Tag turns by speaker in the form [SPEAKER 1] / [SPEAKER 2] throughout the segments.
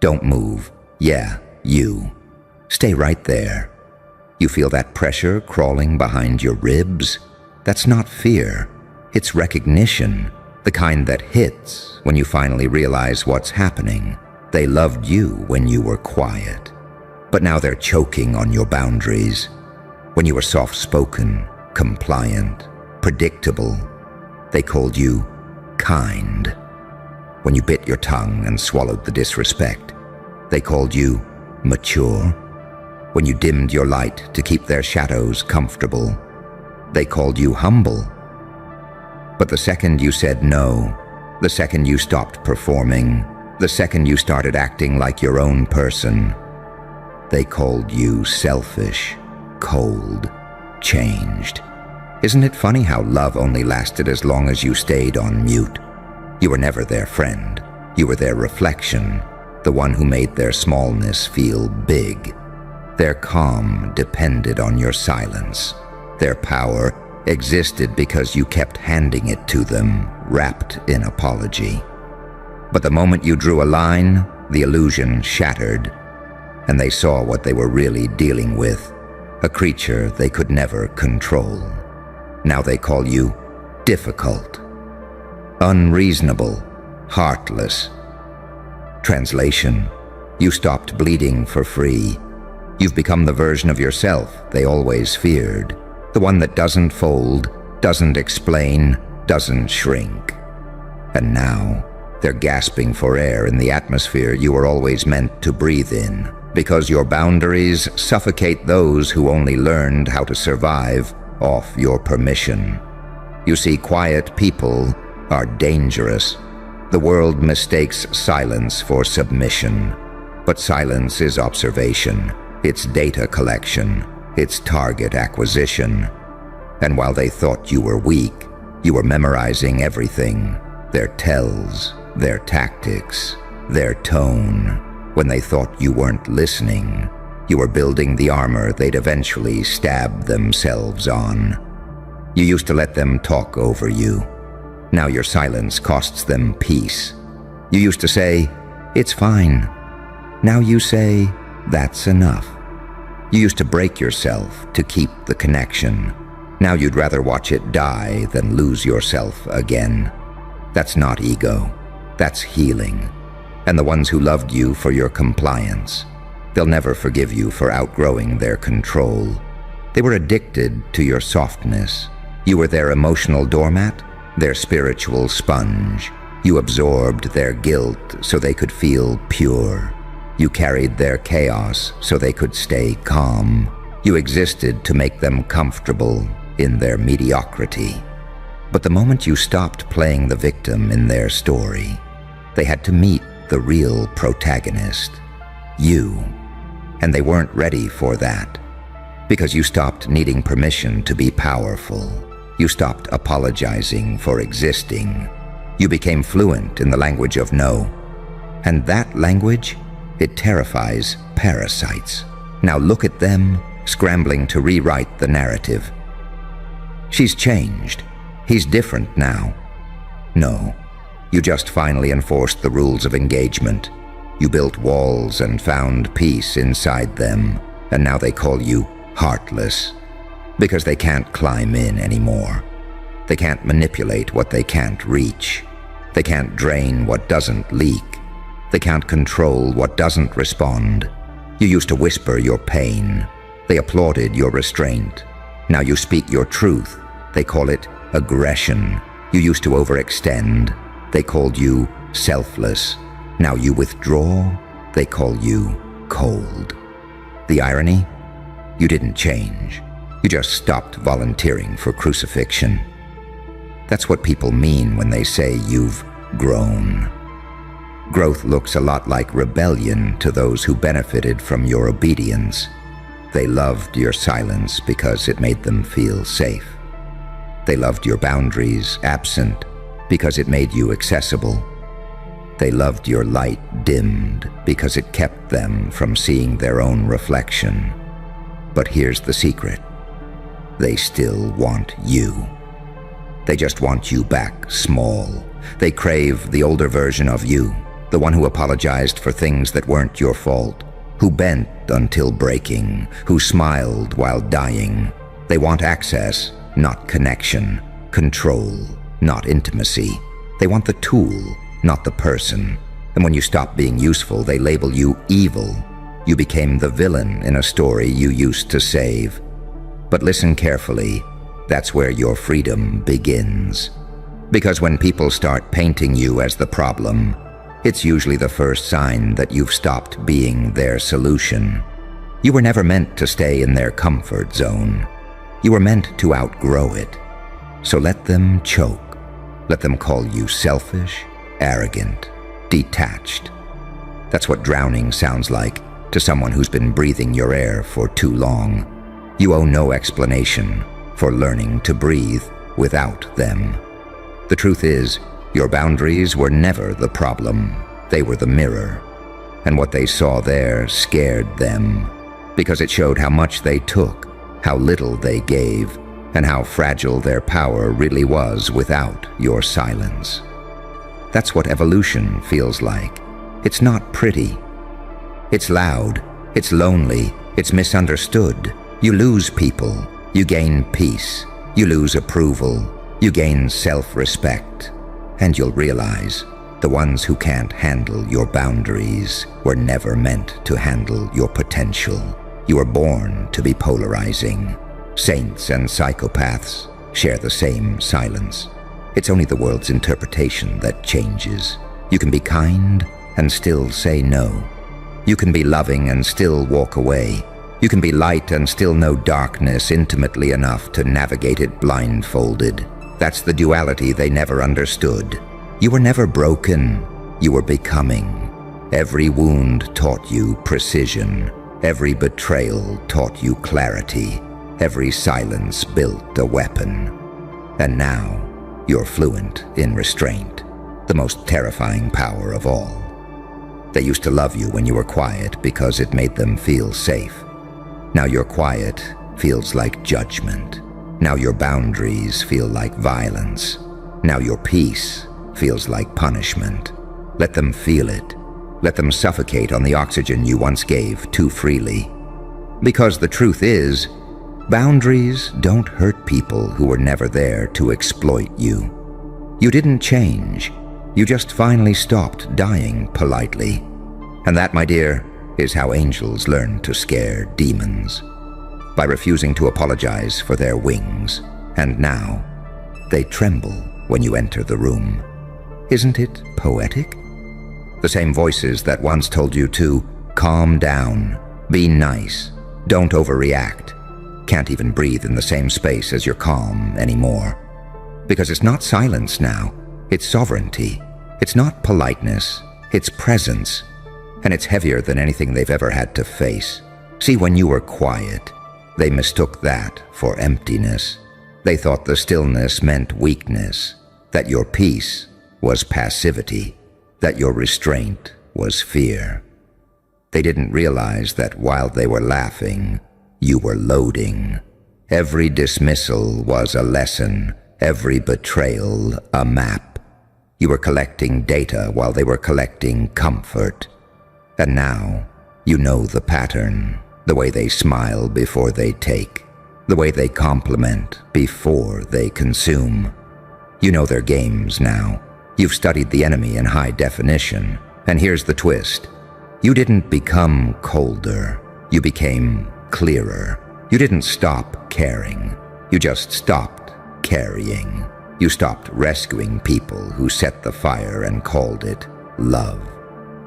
[SPEAKER 1] Don't move. Yeah, you. Stay right there. You feel that pressure crawling behind your ribs? That's not fear. It's recognition, the kind that hits when you finally realize what's happening. They loved you when you were quiet, but now they're choking on your boundaries. When you were soft-spoken, compliant, predictable, they called you kind. When you bit your tongue and swallowed the disrespect, they called you mature. When you dimmed your light to keep their shadows comfortable, they called you humble. But the second you said no, the second you stopped performing, the second you started acting like your own person, they called you selfish, cold, changed. Isn't it funny how love only lasted as long as you stayed on mute? You were never their friend. You were their reflection, the one who made their smallness feel big. Their calm depended on your silence. Their power existed because you kept handing it to them, wrapped in apology. But the moment you drew a line, the illusion shattered, and they saw what they were really dealing with, a creature they could never control. Now they call you difficult, unreasonable, heartless. Translation: you stopped bleeding for free. You've become the version of yourself they always feared, the one that doesn't fold, doesn't explain, doesn't shrink. And now, they're gasping for air in the atmosphere you were always meant to breathe in, because your boundaries suffocate those who only learned how to survive off your permission. You see, quiet people are dangerous. The world mistakes silence for submission, but silence is observation, it's data collection, it's target acquisition. And while they thought you were weak, you were memorizing everything, their tells, their tactics, their tone. When they thought you weren't listening, you were building the armor they'd eventually stab themselves on. You used to let them talk over you. Now your silence costs them peace. You used to say, "It's fine." Now you say, "That's enough." You used to break yourself to keep the connection. Now you'd rather watch it die than lose yourself again. That's not ego. That's healing. And the ones who loved you for your compliance, they'll never forgive you for outgrowing their control. They were addicted to your softness. You were their emotional doormat, their spiritual sponge. You absorbed their guilt so they could feel pure. You carried their chaos so they could stay calm. You existed to make them comfortable in their mediocrity. But the moment you stopped playing the victim in their story, they had to meet the real protagonist, you. And they weren't ready for that, because you stopped needing permission to be powerful. You stopped apologizing for existing. You became fluent in the language of no. And that language, it terrifies parasites. Now look at them, scrambling to rewrite the narrative. She's changed. He's different now. No, you just finally enforced the rules of engagement. You built walls and found peace inside them, and now they call you heartless, because they can't climb in anymore. They can't manipulate what they can't reach. They can't drain what doesn't leak. They can't control what doesn't respond. You used to whisper your pain. They applauded your restraint. Now you speak your truth. They call it aggression. You used to overextend. They called you selfless. Now you withdraw. They call you cold. The irony? You didn't change. You just stopped volunteering for crucifixion. That's what people mean when they say you've grown. Growth looks a lot like rebellion to those who benefited from your obedience. They loved your silence because it made them feel safe. They loved your boundaries absent because it made you accessible. They loved your light dimmed because it kept them from seeing their own reflection. But here's the secret. They still want you. They just want you back small. They crave the older version of you, the one who apologized for things that weren't your fault, who bent until breaking, who smiled while dying. They want access, not connection, control, not intimacy. They want the tool, not the person. And when you stop being useful, they label you evil. You became the villain in a story you used to save. But listen carefully, that's where your freedom begins. Because when people start painting you as the problem, it's usually the first sign that you've stopped being their solution. You were never meant to stay in their comfort zone. You were meant to outgrow it. So let them choke. Let them call you selfish, arrogant, detached. That's what drowning sounds like to someone who's been breathing your air for too long. You owe no explanation for learning to breathe without them. The truth is, your boundaries were never the problem. They were the mirror. And what they saw there scared them, because it showed how much they took, how little they gave, and how fragile their power really was without your silence. That's what evolution feels like. It's not pretty. It's loud, it's lonely, it's misunderstood. You lose people, you gain peace. You lose approval, you gain self-respect. And you'll realize the ones who can't handle your boundaries were never meant to handle your potential. You were born to be polarizing. Saints and psychopaths share the same silence. It's only the world's interpretation that changes. You can be kind and still say no. You can be loving and still walk away. You can be light and still know darkness intimately enough to navigate it blindfolded. That's the duality they never understood. You were never broken. You were becoming. Every wound taught you precision. Every betrayal taught you clarity. Every silence built a weapon. And now, you're fluent in restraint, the most terrifying power of all. They used to love you when you were quiet because it made them feel safe. Now your quiet feels like judgment. Now your boundaries feel like violence. Now your peace feels like punishment. Let them feel it. Let them suffocate on the oxygen you once gave too freely. Because the truth is, boundaries don't hurt people who were never there to exploit you. You didn't change. You just finally stopped dying politely. And that, my dear, is how angels learn to scare demons. By refusing to apologize for their wings. And now, they tremble when you enter the room. Isn't it poetic? The same voices that once told you to calm down, be nice, don't overreact, can't even breathe in the same space as your calm anymore. Because it's not silence now, it's sovereignty. It's not politeness, it's presence. And it's heavier than anything they've ever had to face. See, when you were quiet, they mistook that for emptiness. They thought the stillness meant weakness, that your peace was passivity, that your restraint was fear. They didn't realize that while they were laughing, you were loading. Every dismissal was a lesson, every betrayal a map. You were collecting data while they were collecting comfort. And now, you know the pattern, the way they smile before they take, the way they compliment before they consume. You know their games now. You've studied the enemy in high definition. And here's the twist. You didn't become colder. You became clearer. You didn't stop caring. You just stopped carrying. You stopped rescuing people who set the fire and called it love.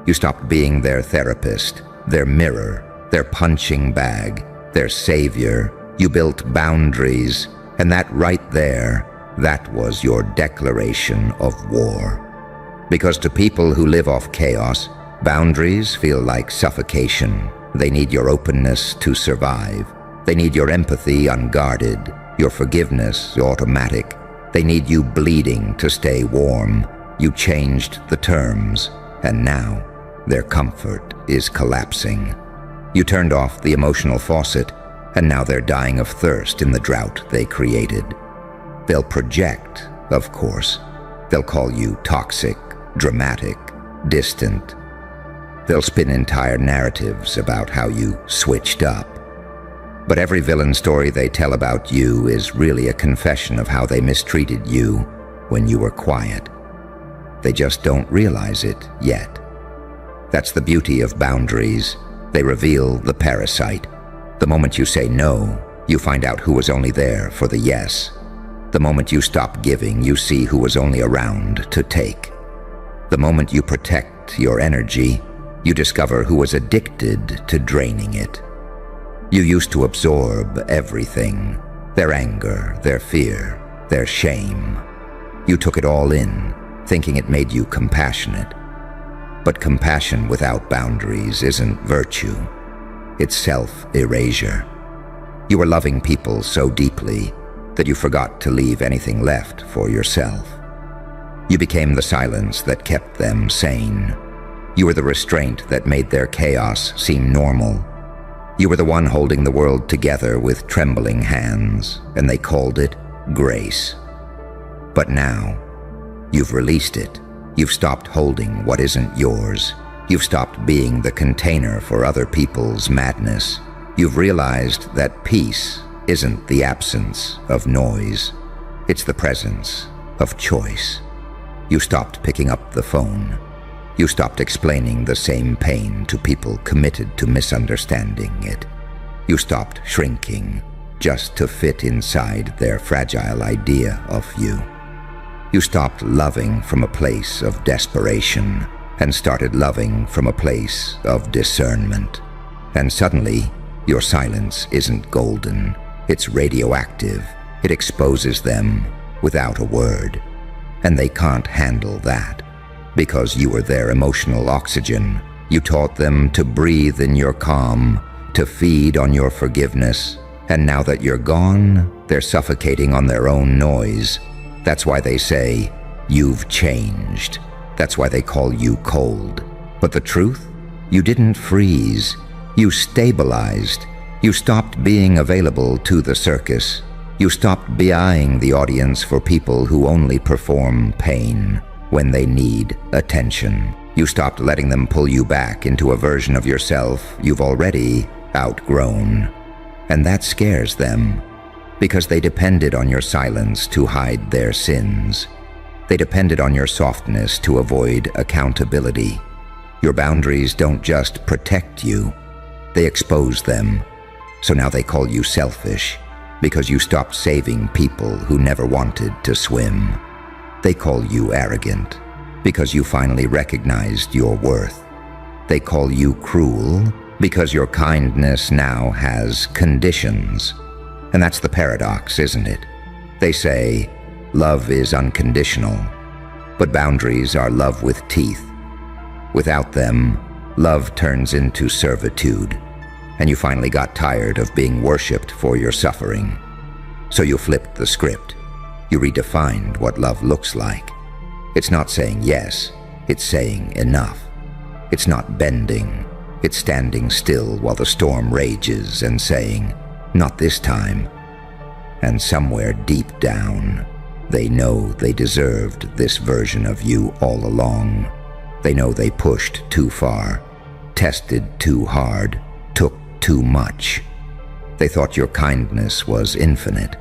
[SPEAKER 1] You stopped being their therapist, their mirror, their punching bag, their savior. You built boundaries, and that right there, that was your declaration of war. Because to people who live off chaos, boundaries feel like suffocation. They need your openness to survive. They need your empathy unguarded, your forgiveness automatic. They need you bleeding to stay warm. You changed the terms, and now their comfort is collapsing. You turned off the emotional faucet, and now they're dying of thirst in the drought they created. They'll project, of course. They'll call you toxic, dramatic, distant. They'll spin entire narratives about how you switched up. But every villain story they tell about you is really a confession of how they mistreated you when you were quiet. They just don't realize it yet. That's the beauty of boundaries. They reveal the parasite. The moment you say no, you find out who was only there for the yes. The moment you stop giving, you see who was only around to take. The moment you protect your energy, you discover who was addicted to draining it. You used to absorb everything, their anger, their fear, their shame. You took it all in, thinking it made you compassionate. But compassion without boundaries isn't virtue. It's self-erasure. You were loving people so deeply that you forgot to leave anything left for yourself. You became the silence that kept them sane. You were the restraint that made their chaos seem normal. You were the one holding the world together with trembling hands, and they called it grace. But now, you've released it. You've stopped holding what isn't yours. You've stopped being the container for other people's madness. You've realized that peace isn't the absence of noise. It's the presence of choice. You stopped picking up the phone. You stopped explaining the same pain to people committed to misunderstanding it. You stopped shrinking just to fit inside their fragile idea of you. You stopped loving from a place of desperation and started loving from a place of discernment. And suddenly, your silence isn't golden. It's radioactive. It exposes them without a word. And they can't handle that. Because you were their emotional oxygen. You taught them to breathe in your calm, to feed on your forgiveness. And now that you're gone, they're suffocating on their own noise. That's why they say, you've changed. That's why they call you cold. But the truth? You didn't freeze. You stabilized. You stopped being available to the circus. You stopped buying the audience for people who only perform pain when they need attention. You stopped letting them pull you back into a version of yourself you've already outgrown. And that scares them, because they depended on your silence to hide their sins. They depended on your softness to avoid accountability. Your boundaries don't just protect you, they expose them. So now they call you selfish, because you stopped saving people who never wanted to swim. They call you arrogant, because you finally recognized your worth. They call you cruel, because your kindness now has conditions. And that's the paradox, isn't it? They say, love is unconditional, but boundaries are love with teeth. Without them, love turns into servitude, and you finally got tired of being worshipped for your suffering. So you flipped the script. You redefined what love looks like. It's not saying yes, it's saying enough. It's not bending, it's standing still while the storm rages and saying, not this time. And somewhere deep down, they know they deserved this version of you all along. They know they pushed too far, tested too hard, took too much. They thought your kindness was infinite.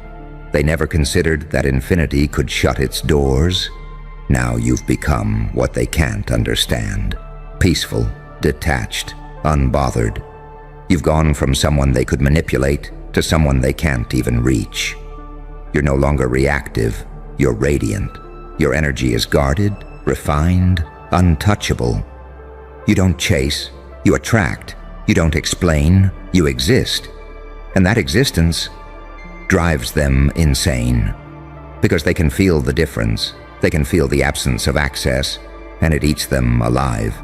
[SPEAKER 1] They never considered that infinity could shut its doors. Now you've become what they can't understand. Peaceful, detached, unbothered. You've gone from someone they could manipulate to someone they can't even reach. You're no longer reactive, you're radiant. Your energy is guarded, refined, untouchable. You don't chase, you attract. You don't explain, you exist. And that existence drives them insane, because they can feel the difference. They can feel the absence of access, and it eats them alive.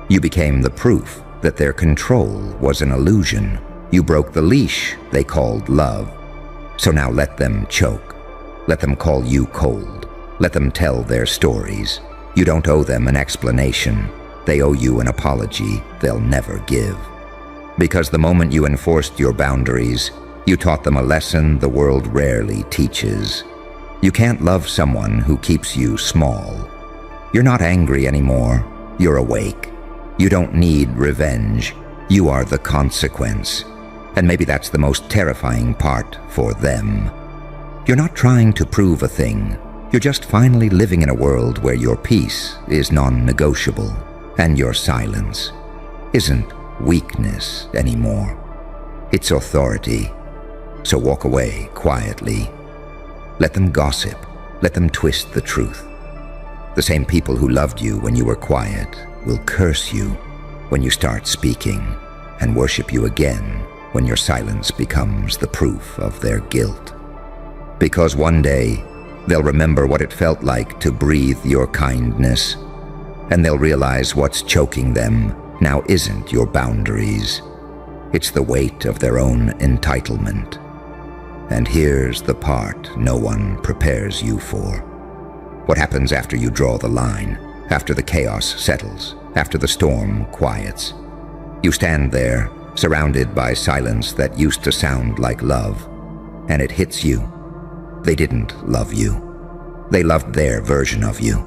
[SPEAKER 1] You became the proof that their control was an illusion. You broke the leash they called love. So now let them choke. Let them call you cold. Let them tell their stories. You don't owe them an explanation. They owe you an apology they'll never give. Because the moment you enforced your boundaries, you taught them a lesson the world rarely teaches. You can't love someone who keeps you small. You're not angry anymore. you're awake. You don't need revenge. You are the consequence. And maybe that's the most terrifying part for them. You're not trying to prove a thing. You're just finally living in a world where your peace is non-negotiable and your silence isn't weakness anymore. It's authority. So walk away quietly. Let them gossip. Let them twist the truth. The same people who loved you when you were quiet will curse you when you start speaking and worship you again when your silence becomes the proof of their guilt. Because one day, they'll remember what it felt like to breathe your kindness, and they'll realize what's choking them now isn't your boundaries. It's the weight of their own entitlement. And here's the part no one prepares you for. What happens after you draw the line, after the chaos settles, after the storm quiets? You stand there, surrounded by silence that used to sound like love, and it hits you. They didn't love you. They loved their version of you.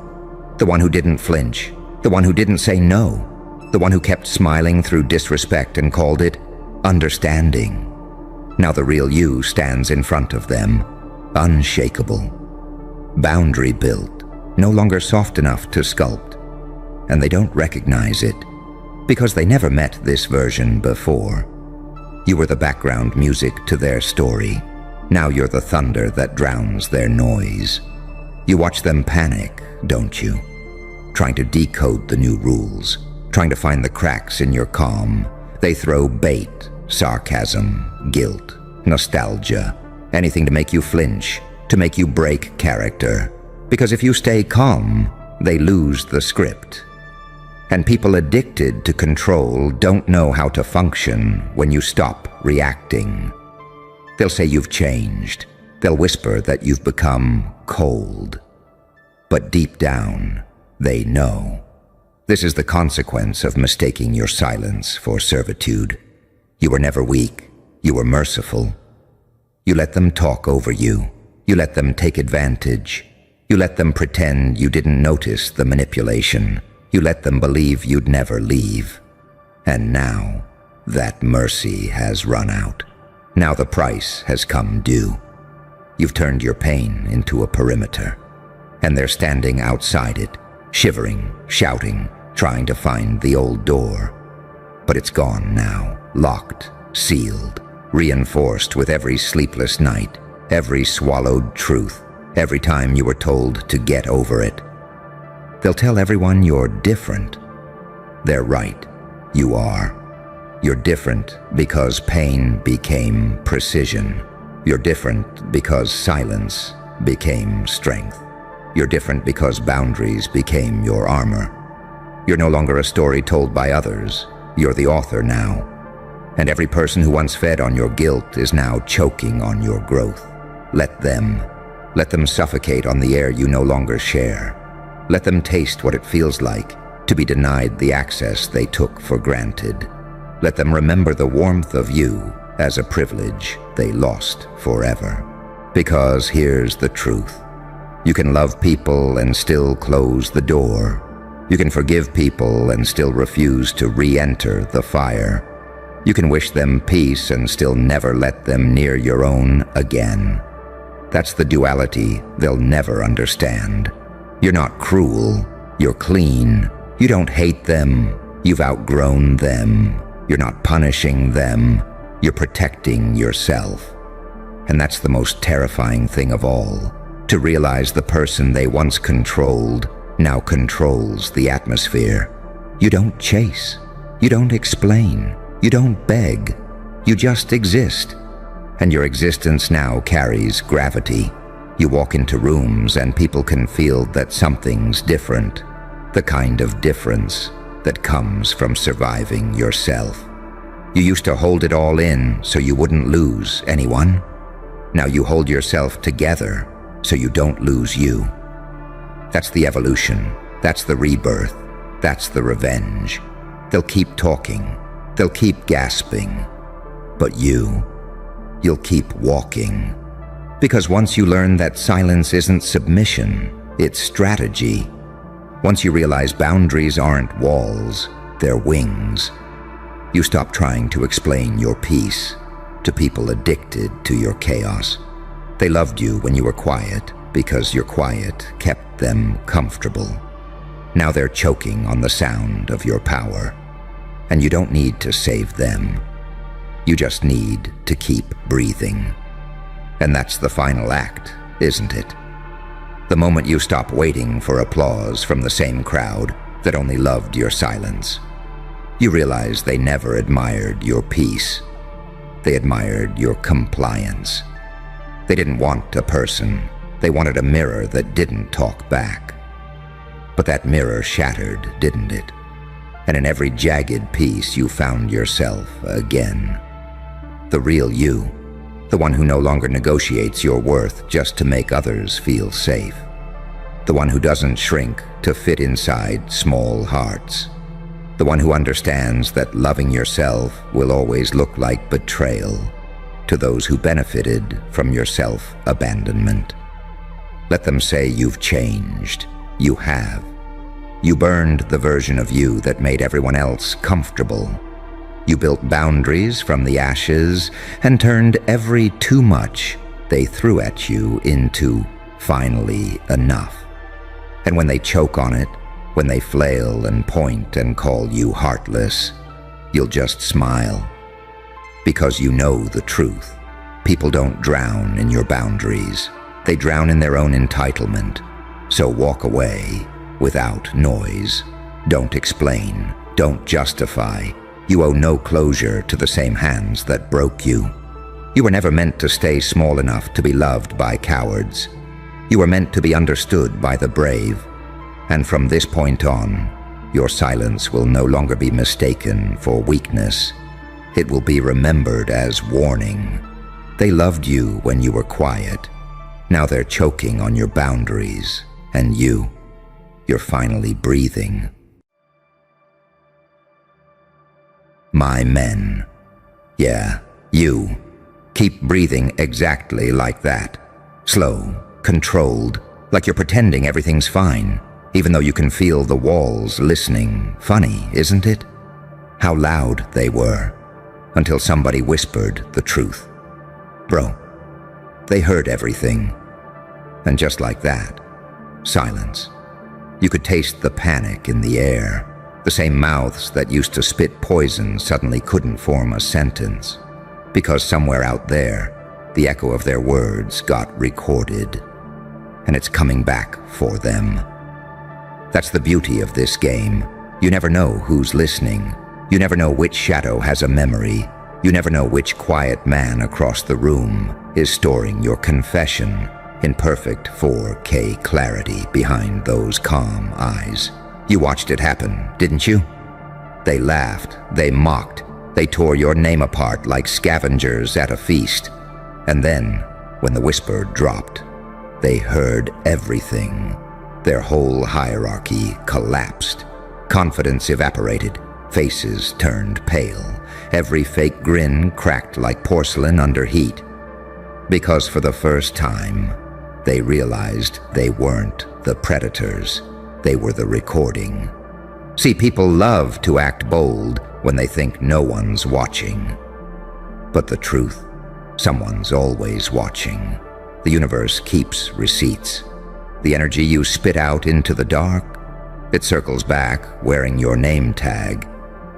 [SPEAKER 1] The one who didn't flinch, the one who didn't say no, the one who kept smiling through disrespect and called it understanding. Now the real you stands in front of them, unshakable, boundary built, no longer soft enough to sculpt. And they don't recognize it, because they never met this version before. You were the background music to their story. Now you're the thunder that drowns their noise. You watch them panic, don't you? Trying to decode the new rules, trying to find the cracks in your calm. They throw bait, sarcasm, guilt, nostalgia, anything to make you flinch, to make you break character. Because if you stay calm, they lose the script. And people addicted to control don't know how to function when you stop reacting. They'll say you've changed. They'll whisper that you've become cold. But deep down, they know. This is the consequence of mistaking your silence for servitude. You were never weak. You were merciful. You let them talk over you. You let them take advantage. You let them pretend you didn't notice the manipulation. You let them believe you'd never leave. And now, that mercy has run out. Now the price has come due. You've turned your pain into a perimeter, and they're standing outside it, shivering, shouting, trying to find the old door. But it's gone now, locked, sealed, reinforced with every sleepless night, every swallowed truth, every time you were told to get over it. They'll tell everyone you're different. They're right, you are. You're different because pain became precision. You're different because silence became strength. You're different because boundaries became your armor. You're no longer a story told by others. You're the author now. And every person who once fed on your guilt is now choking on your growth. Let them suffocate on the air you no longer share. Let them taste what it feels like to be denied the access they took for granted. Let them remember the warmth of you as a privilege they lost forever. Because here's the truth. You can love people and still close the door. You can forgive people and still refuse to re-enter the fire. You can wish them peace and still never let them near your own again. That's the duality they'll never understand. You're not cruel, you're clean. You don't hate them, you've outgrown them. You're not punishing them, you're protecting yourself. And that's the most terrifying thing of all, to realize the person they once controlled now controls the atmosphere. You don't chase, you don't explain, you don't beg, you just exist. And your existence now carries gravity. You walk into rooms and people can feel that something's different, the kind of difference that comes from surviving yourself. You used to hold it all in so you wouldn't lose anyone. Now you hold yourself together so you don't lose you. That's the evolution. That's the rebirth. That's the revenge. They'll keep talking. They'll keep gasping. But you'll keep walking. Because once you learn that silence isn't submission, it's strategy, Once you realize boundaries aren't walls, they're wings, you stop trying to explain your peace to people addicted to your chaos. They loved you when you were quiet because your quiet kept them comfortable. Now they're choking on the sound of your power, and you don't need to save them. You just need to keep breathing. And that's the final act, isn't it? The moment you stop waiting for applause from the same crowd that only loved your silence. You realize they never admired your peace. They admired your compliance. They didn't want a person. They wanted a mirror that didn't talk back. But that mirror shattered, didn't it? And in every jagged piece you found yourself again. The real you. The one who no longer negotiates your worth just to make others feel safe. The one who doesn't shrink to fit inside small hearts. The one who understands that loving yourself will always look like betrayal to those who benefited from your self-abandonment. Let them say you've changed. You have. You burned the version of you that made everyone else comfortable. You built boundaries from the ashes and turned every too much they threw at you into finally enough. And when they choke on it, when they flail and point and call you heartless, you'll just smile. Because you know the truth. People don't drown in your boundaries. They drown in their own entitlement. So walk away without noise. Don't explain. Don't justify. You owe no closure to the same hands that broke you. You were never meant to stay small enough to be loved by cowards. You were meant to be understood by the brave. And from this point on, your silence will no longer be mistaken for weakness. It will be remembered as warning. They loved you when you were quiet. Now they're choking on your boundaries. And you're finally breathing. My men. Yeah, you. Keep breathing exactly like that. Slow, controlled, like you're pretending everything's fine, even though you can feel the walls listening. Funny, isn't it? How loud they were, until somebody whispered the truth. Bro, they heard everything. And just like that, silence. You could taste the panic in the air. The same mouths that used to spit poison suddenly couldn't form a sentence, because somewhere out there, the echo of their words got recorded, and it's coming back for them. That's the beauty of this game. You never know who's listening. You never know which shadow has a memory. You never know which quiet man across the room is storing your confession in perfect 4K clarity behind those calm eyes. You watched it happen, didn't you? They laughed, they mocked, they tore your name apart like scavengers at a feast. And then, when the whisper dropped, they heard everything. Their whole hierarchy collapsed. Confidence evaporated, faces turned pale. Every fake grin cracked like porcelain under heat. Because for the first time, they realized they weren't the predators. They were the recording. See, people love to act bold when they think no one's watching. But the truth, someone's always watching. The universe keeps receipts. The energy you spit out into the dark, it circles back wearing your name tag.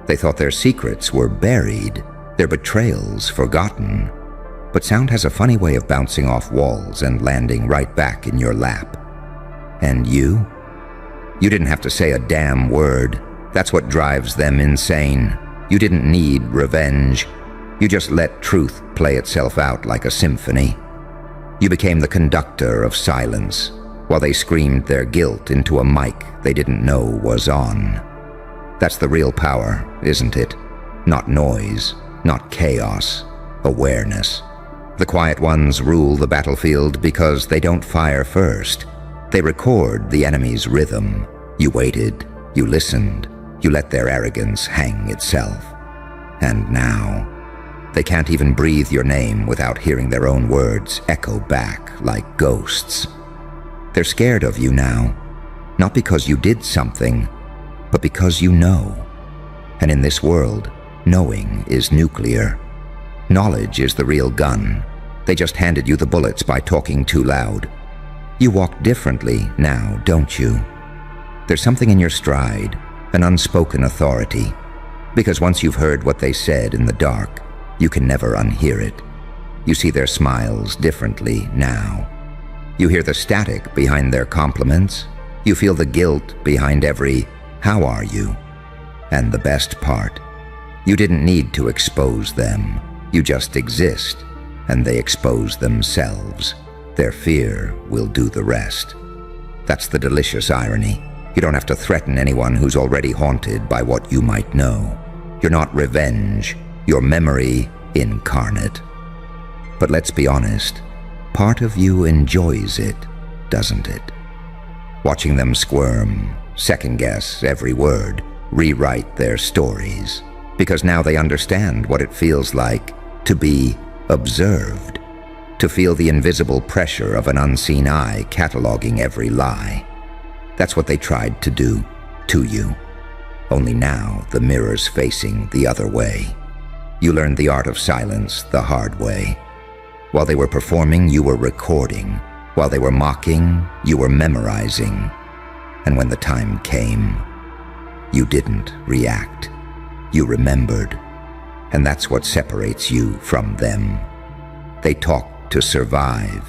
[SPEAKER 1] They thought their secrets were buried, their betrayals forgotten. But sound has a funny way of bouncing off walls and landing right back in your lap. And you? You didn't have to say a damn word. That's what drives them insane. You didn't need revenge. You just let truth play itself out like a symphony. You became the conductor of silence, while they screamed their guilt into a mic they didn't know was on. That's the real power, isn't it? Not noise, not chaos, awareness. The quiet ones rule the battlefield because they don't fire first. They record the enemy's rhythm. You waited, you listened, you let their arrogance hang itself. And now, they can't even breathe your name without hearing their own words echo back like ghosts. They're scared of you now, Not because you did something, but because you know. And in this world, knowing is nuclear. Knowledge is the real gun. They just handed you the bullets by talking too loud. You walk differently now, don't you? There's something in your stride, an unspoken authority. Because once you've heard what they said in the dark, you can never unhear it. You see their smiles differently now. You hear the static behind their compliments. You feel the guilt behind every, "How are you?" And the best part, you didn't need to expose them. You just exist, and they expose themselves. Their fear will do the rest. That's the delicious irony. You don't have to threaten anyone who's already haunted by what you might know. You're not revenge, you're memory incarnate. But let's be honest, part of you enjoys it, doesn't it? Watching them squirm, second-guess every word, rewrite their stories, because now they understand what it feels like to be observed, to feel the invisible pressure of an unseen eye cataloging every lie. That's what they tried to do to you. Only now the mirror's facing the other way. You learned the art of silence the hard way. While they were performing, you were recording. While they were mocking, you were memorizing. And when the time came, you didn't react. You remembered. And that's what separates you from them. They talk to survive.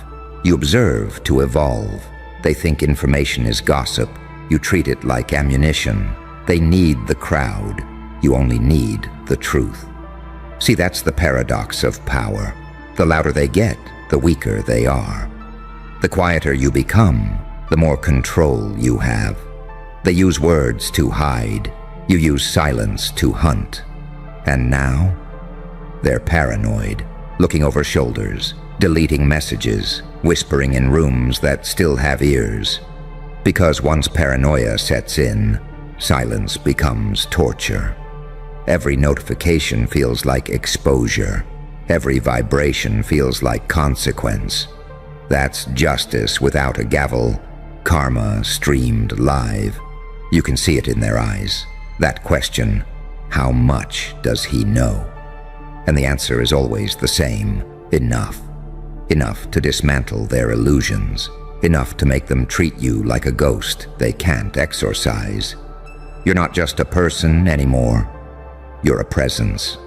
[SPEAKER 1] You observe to evolve. They think information is gossip. You treat it like ammunition. They need the crowd. You only need the truth. See, that's the paradox of power. The louder they get, the weaker they are. The quieter you become, the more control you have. They use words to hide. You use silence to hunt. And now, they're paranoid, looking over shoulders, deleting messages, whispering in rooms that still have ears. Because once paranoia sets in, silence becomes torture. Every notification feels like exposure. Every vibration feels like consequence. That's justice without a gavel, karma streamed live. You can see it in their eyes. That question, how much does he know? And the answer is always the same, enough. Enough to dismantle their illusions. Enough to make them treat you like a ghost they can't exorcise. You're not just a person anymore. You're a presence.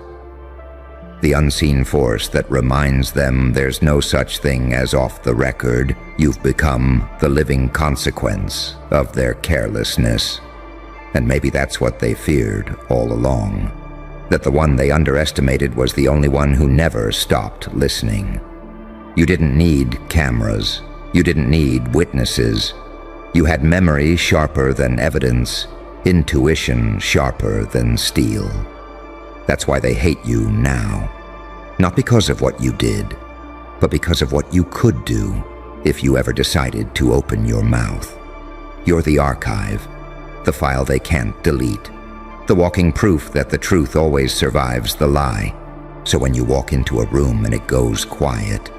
[SPEAKER 1] The unseen force that reminds them there's no such thing as off the record. You've become the living consequence of their carelessness. And maybe that's what they feared all along. That the one they underestimated was the only one who never stopped listening. You didn't need cameras. You didn't need witnesses. You had memory sharper than evidence, intuition sharper than steel. That's why they hate you now. Not because of what you did, but because of what you could do if you ever decided to open your mouth. You're the archive, the file they can't delete, the walking proof that the truth always survives the lie. So when you walk into a room and it goes quiet,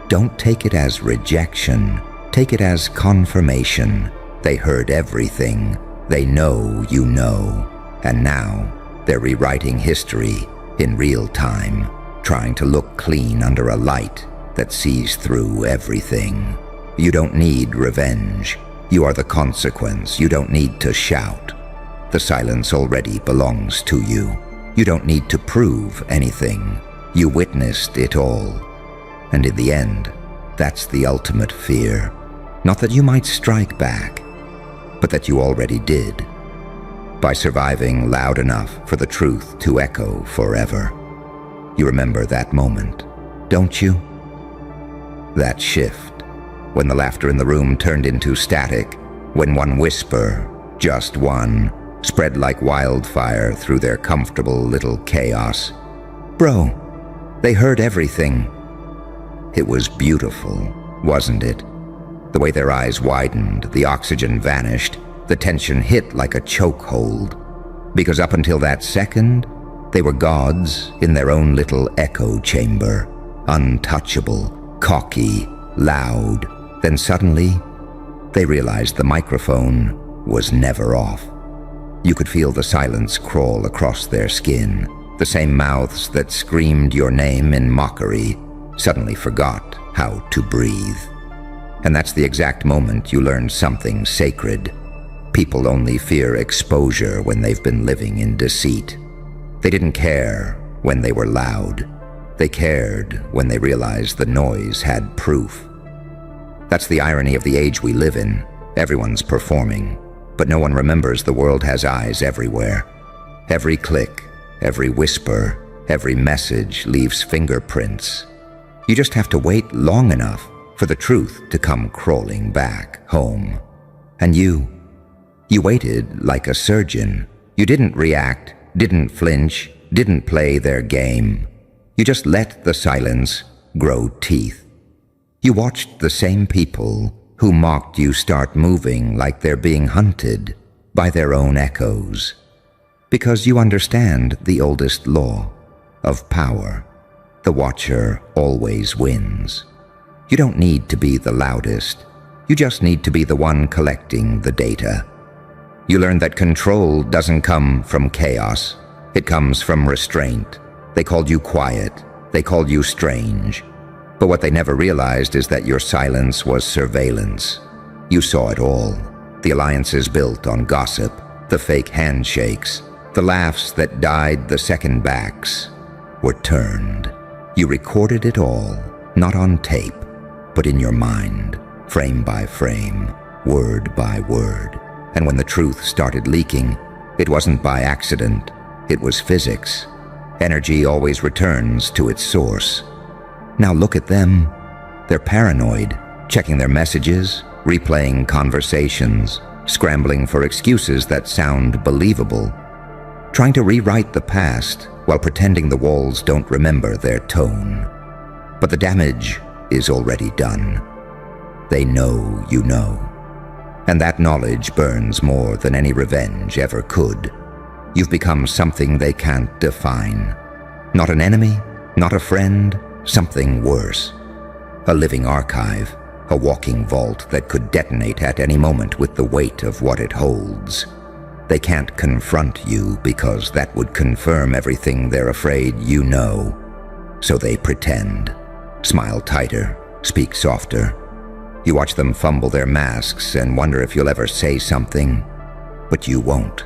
[SPEAKER 1] don't take it as rejection, take it as confirmation. They heard everything. They know you know. And now they're rewriting history in real time, trying to look clean under a light that sees through everything. You don't need revenge. You are the consequence. You don't need to shout. The silence already belongs to you. You don't need to prove anything. You witnessed it all. And in the end, that's the ultimate fear. Not that you might strike back, but that you already did. By surviving loud enough for the truth to echo forever. You remember that moment, don't you? That shift, when the laughter in the room turned into static, when one whisper, just one, spread like wildfire through their comfortable little chaos. Bro, they heard everything. It was beautiful, wasn't it? The way their eyes widened, the oxygen vanished, the tension hit like a chokehold. Because up until that second, they were gods in their own little echo chamber, untouchable, cocky, loud. Then suddenly, they realized the microphone was never off. You could feel the silence crawl across their skin. The same mouths that screamed your name in mockery suddenly forgot how to breathe. And that's the exact moment you learned something sacred. People only fear exposure when they've been living in deceit. They didn't care when they were loud. They cared when they realized the noise had proof. That's the irony of the age we live in. Everyone's performing, but no one remembers the world has eyes everywhere. Every click, every whisper, every message leaves fingerprints. You just have to wait long enough for the truth to come crawling back home. And you waited like a surgeon. You didn't react, didn't flinch, didn't play their game. You just let the silence grow teeth. You watched the same people who mocked you start moving like they're being hunted by their own echoes. Because you understand the oldest law of power. The watcher always wins. You don't need to be the loudest. You just need to be the one collecting the data. You learn that control doesn't come from chaos. It comes from restraint. They called you quiet. They called you strange. But what they never realized is that your silence was surveillance. You saw it all. The alliances built on gossip, the fake handshakes, the laughs that died the second backs were turned. You recorded it all, not on tape, but in your mind, frame by frame, word by word. And when the truth started leaking, it wasn't by accident, it was physics. Energy always returns to its source. Now look at them. They're paranoid, checking their messages, replaying conversations, scrambling for excuses that sound believable, trying to rewrite the past while pretending the walls don't remember their tone. But the damage is already done. They know you know. And that knowledge burns more than any revenge ever could. You've become something they can't define. Not an enemy, not a friend, something worse. A living archive, a walking vault that could detonate at any moment with the weight of what it holds. They can't confront you because that would confirm everything they're afraid you know. So they pretend, smile tighter, speak softer. You watch them fumble their masks and wonder if you'll ever say something, but you won't.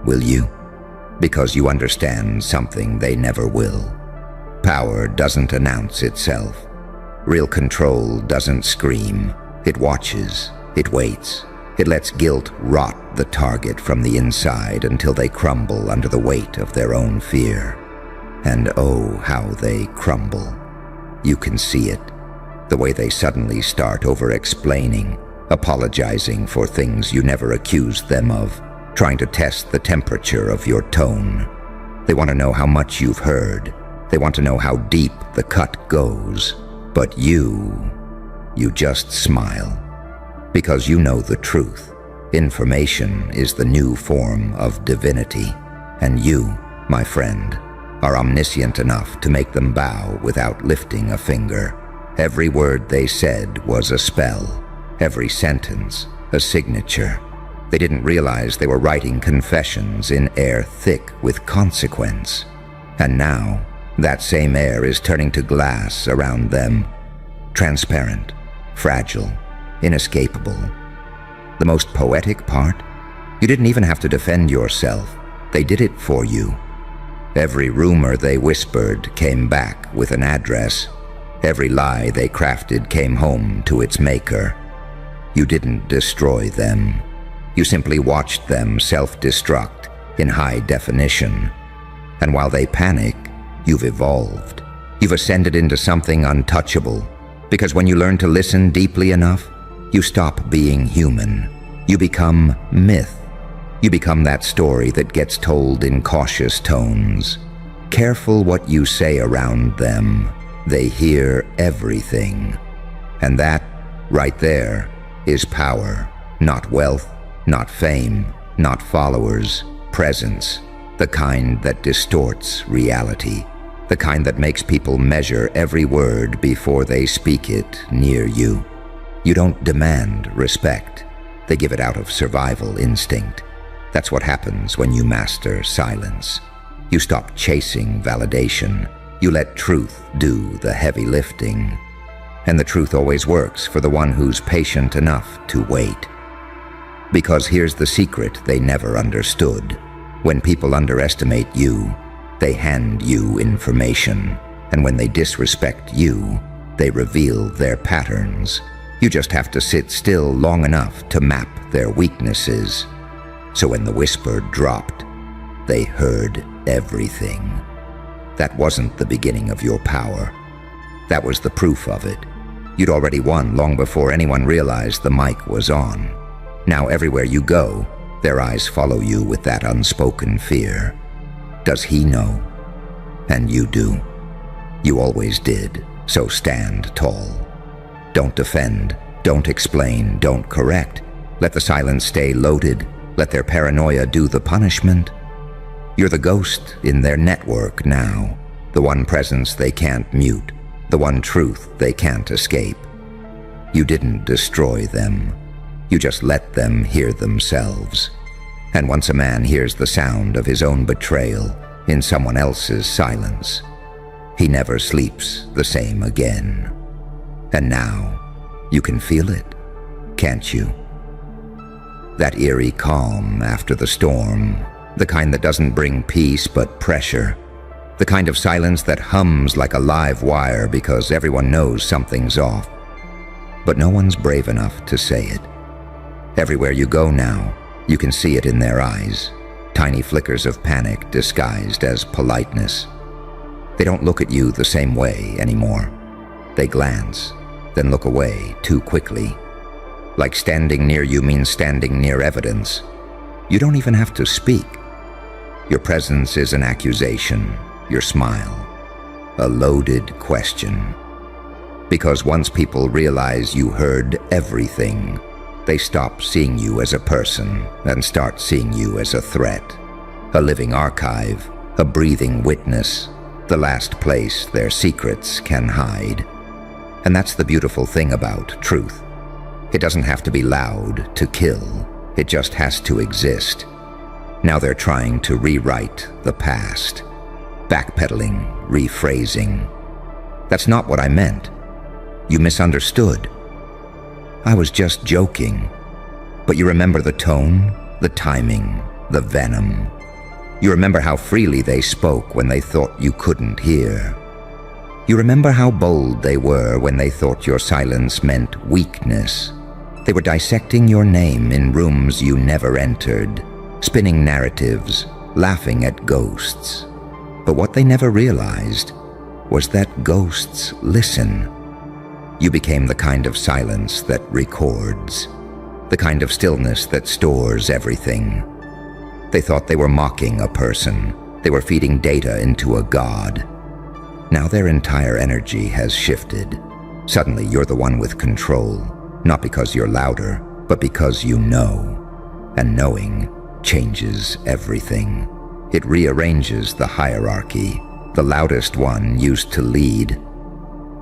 [SPEAKER 1] Will you? Because you understand something they never will. Power doesn't announce itself. Real control doesn't scream. It watches. It waits. It lets guilt rot the target from the inside until they crumble under the weight of their own fear. And oh, how they crumble. You can see it. The way they suddenly start over-explaining, apologizing for things you never accused them of, trying to test the temperature of your tone. They want to know how much you've heard. They want to know how deep the cut goes. But you just smile. Because you know the truth. Information is the new form of divinity. And you, my friend, are omniscient enough to make them bow without lifting a finger. Every word they said was a spell. Every sentence, a signature. They didn't realize they were writing confessions in air thick with consequence. And now, that same air is turning to glass around them. Transparent, fragile, inescapable. The most poetic part? You didn't even have to defend yourself. They did it for you. Every rumor they whispered came back with an address. Every lie they crafted came home to its maker. You didn't destroy them. You simply watched them self-destruct in high definition. And while they panic, you've evolved. You've ascended into something untouchable. Because when you learn to listen deeply enough, you stop being human. You become myth. You become that story that gets told in cautious tones. Careful what you say around them. They hear everything. And that, right there, is power. Not wealth, not fame, not followers. Presence. The kind that distorts reality. The kind that makes people measure every word before they speak it near you. You don't demand respect. They give it out of survival instinct. That's what happens when you master silence. You stop chasing validation. You let truth do the heavy lifting. And the truth always works for the one who's patient enough to wait. Because here's the secret they never understood. When people underestimate you, they hand you information. And when they disrespect you, they reveal their patterns. You just have to sit still long enough to map their weaknesses. So when the whisper dropped, they heard everything. That wasn't the beginning of your power. That was the proof of it. You'd already won long before anyone realized the mic was on. Now everywhere you go, their eyes follow you with that unspoken fear. Does he know? And you do. You always did, so stand tall. Don't defend, don't explain, don't correct. Let the silence stay loaded. Let their paranoia do the punishment. You're the ghost in their network now, the one presence they can't mute, the one truth they can't escape. You didn't destroy them. You just let them hear themselves. And once a man hears the sound of his own betrayal in someone else's silence, he never sleeps the same again. And now, you can feel it, can't you? That eerie calm after the storm, the kind that doesn't bring peace but pressure, the kind of silence that hums like a live wire because everyone knows something's off. But no one's brave enough to say it. Everywhere you go now, you can see it in their eyes, tiny flickers of panic disguised as politeness. They don't look at you the same way anymore. They glance, then look away too quickly. Like standing near you means standing near evidence. You don't even have to speak. Your presence is an accusation, your smile, a loaded question. Because once people realize you heard everything, they stop seeing you as a person and start seeing you as a threat, a living archive, a breathing witness, the last place their secrets can hide. And that's the beautiful thing about truth. It doesn't have to be loud to kill. It just has to exist. Now they're trying to rewrite the past. Backpedaling, rephrasing. That's not what I meant. You misunderstood. I was just joking. But you remember the tone, the timing, the venom. You remember how freely they spoke when they thought you couldn't hear. You remember how bold they were when they thought your silence meant weakness. They were dissecting your name in rooms you never entered, spinning narratives, laughing at ghosts. But what they never realized was that ghosts listen. You became the kind of silence that records, the kind of stillness that stores everything. They thought they were mocking a person. They were feeding data into a god. Now their entire energy has shifted. Suddenly you're the one with control, not because you're louder, but because you know. And knowing changes everything. It rearranges the hierarchy. The loudest one used to lead.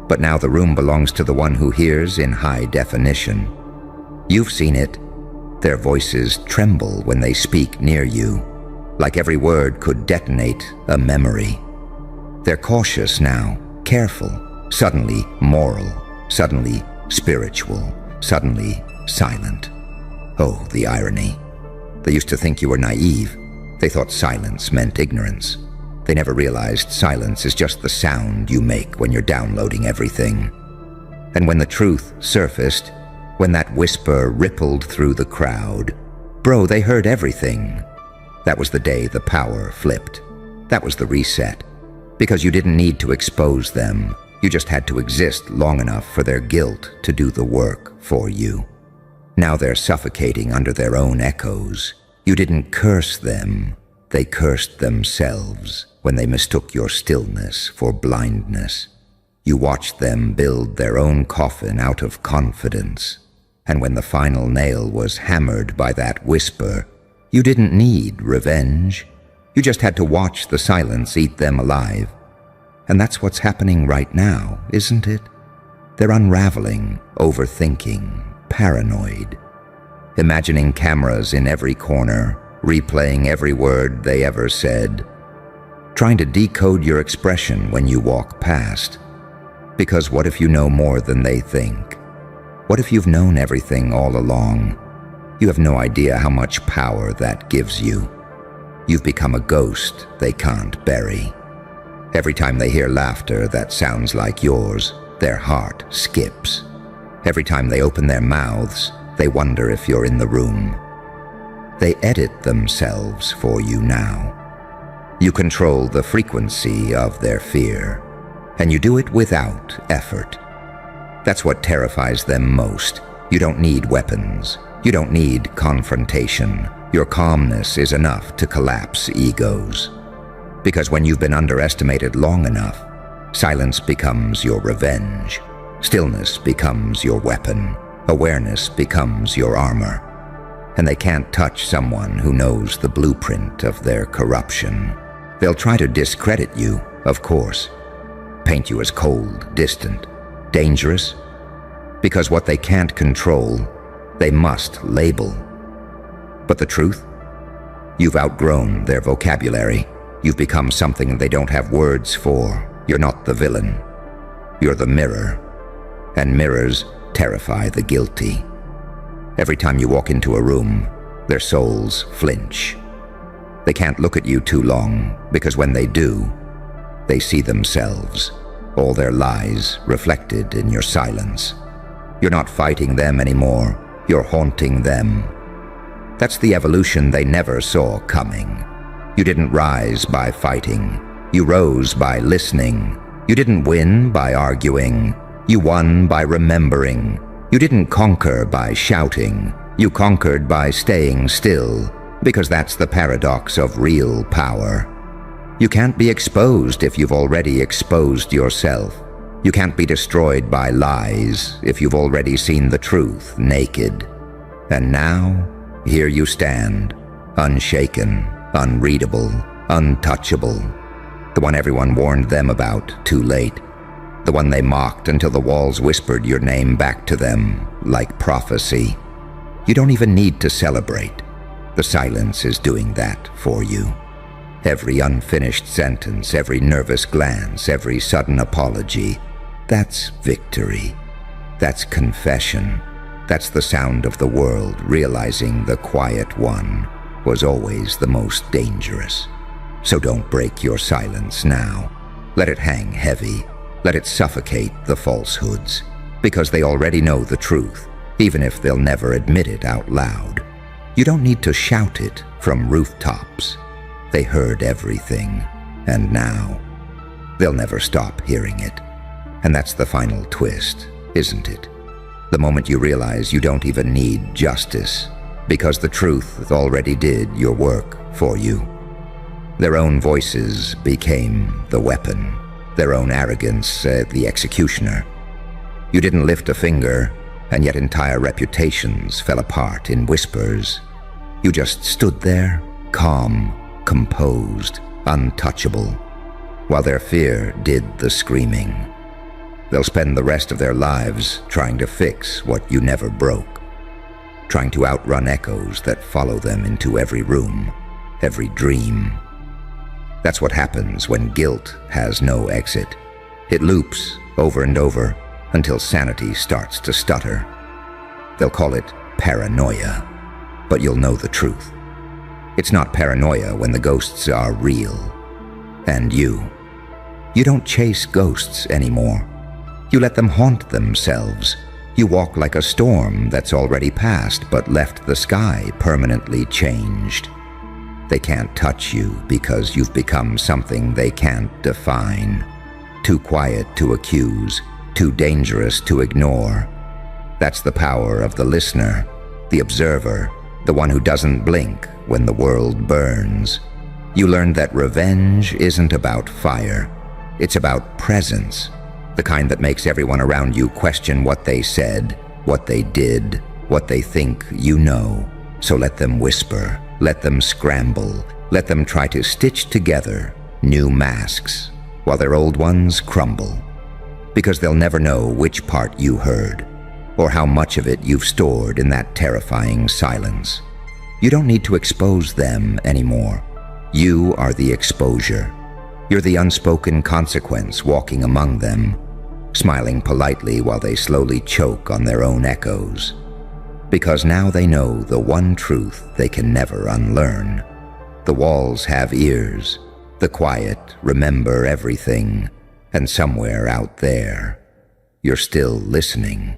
[SPEAKER 1] But now the room belongs to the one who hears in high definition. You've seen it. Their voices tremble when they speak near you, like every word could detonate a memory. They're cautious now, careful, suddenly moral, suddenly spiritual, suddenly silent. Oh, the irony. They used to think you were naive. They thought silence meant ignorance. They never realized silence is just the sound you make when you're downloading everything. And when the truth surfaced, when that whisper rippled through the crowd, bro, they heard everything. That was the day the power flipped. That was the reset. Because you didn't need to expose them. You just had to exist long enough for their guilt to do the work for you. Now they're suffocating under their own echoes. You didn't curse them. They cursed themselves when they mistook your stillness for blindness. You watched them build their own coffin out of confidence. And when the final nail was hammered by that whisper, you didn't need revenge. You just had to watch the silence eat them alive. And that's what's happening right now, isn't it? They're unraveling, overthinking, paranoid. imagining cameras in every corner, replaying every word they ever said, trying to decode your expression when you walk past. Because what if you know more than they think? What if you've known everything all along? You have no idea how much power that gives you. You've become a ghost they can't bury. Every time they hear laughter that sounds like yours, their heart skips. Every time they open their mouths, they wonder if you're in the room. They edit themselves for you now. You control the frequency of their fear, and you do it without effort. That's what terrifies them most. You don't need weapons. You don't need confrontation. Your calmness is enough to collapse egos. Because when you've been underestimated long enough, silence becomes your revenge. Stillness becomes your weapon. Awareness becomes your armor. And they can't touch someone who knows the blueprint of their corruption. They'll try to discredit you, of course. Paint you as cold, distant, dangerous. Because what they can't control, they must label. But the truth? You've outgrown their vocabulary. You've become something they don't have words for. You're not the villain. You're the mirror. And mirrors terrify the guilty. Every time you walk into a room, their souls flinch. They can't look at you too long, because when they do, they see themselves, all their lies reflected in your silence. You're not fighting them anymore. You're haunting them. That's the evolution they never saw coming. You didn't rise by fighting. You rose by listening. You didn't win by arguing. You won by remembering. You didn't conquer by shouting. You conquered by staying still, because that's the paradox of real power. You can't be exposed if you've already exposed yourself. You can't be destroyed by lies if you've already seen the truth naked. And now, here you stand, unshaken, unreadable, untouchable. The one everyone warned them about too late. The one they mocked until the walls whispered your name back to them like prophecy. You don't even need to celebrate. The silence is doing that for you. Every unfinished sentence, every nervous glance, every sudden apology, that's victory. That's confession. That's the sound of the world realizing the quiet one was always the most dangerous. So don't break your silence now. Let it hang heavy. Let it suffocate the falsehoods, because they already know the truth, even if they'll never admit it out loud. You don't need to shout it from rooftops. They heard everything, and now they'll never stop hearing it. And that's the final twist, isn't it? The moment you realize you don't even need justice, because the truth already did your work for you. Their own voices became the weapon. Their own arrogance, the executioner. You didn't lift a finger, and yet entire reputations fell apart in whispers. You just stood there, calm, composed, untouchable, while their fear did the screaming. They'll spend the rest of their lives trying to fix what you never broke, trying to outrun echoes that follow them into every room, every dream. That's what happens when guilt has no exit. It loops over and over until sanity starts to stutter. They'll call it paranoia, but you'll know the truth. It's not paranoia when the ghosts are real. And you don't chase ghosts anymore. You let them haunt themselves. You walk like a storm that's already passed but left the sky permanently changed. They can't touch you because you've become something they can't define. Too quiet to accuse, too dangerous to ignore. That's the power of the listener, the observer, the one who doesn't blink when the world burns. You learned that revenge isn't about fire. It's about presence, the kind that makes everyone around you question what they said, what they did, what they think you know. So let them whisper. Let them scramble. Let them try to stitch together new masks while their old ones crumble. Because they'll never know which part you heard. or how much of it you've stored in that terrifying silence. You don't need to expose them anymore. You are the exposure. You're the unspoken consequence walking among them, smiling politely while they slowly choke on their own echoes. Because now they know the one truth they can never unlearn. The walls have ears. The quiet remember everything. And somewhere out there, you're still listening.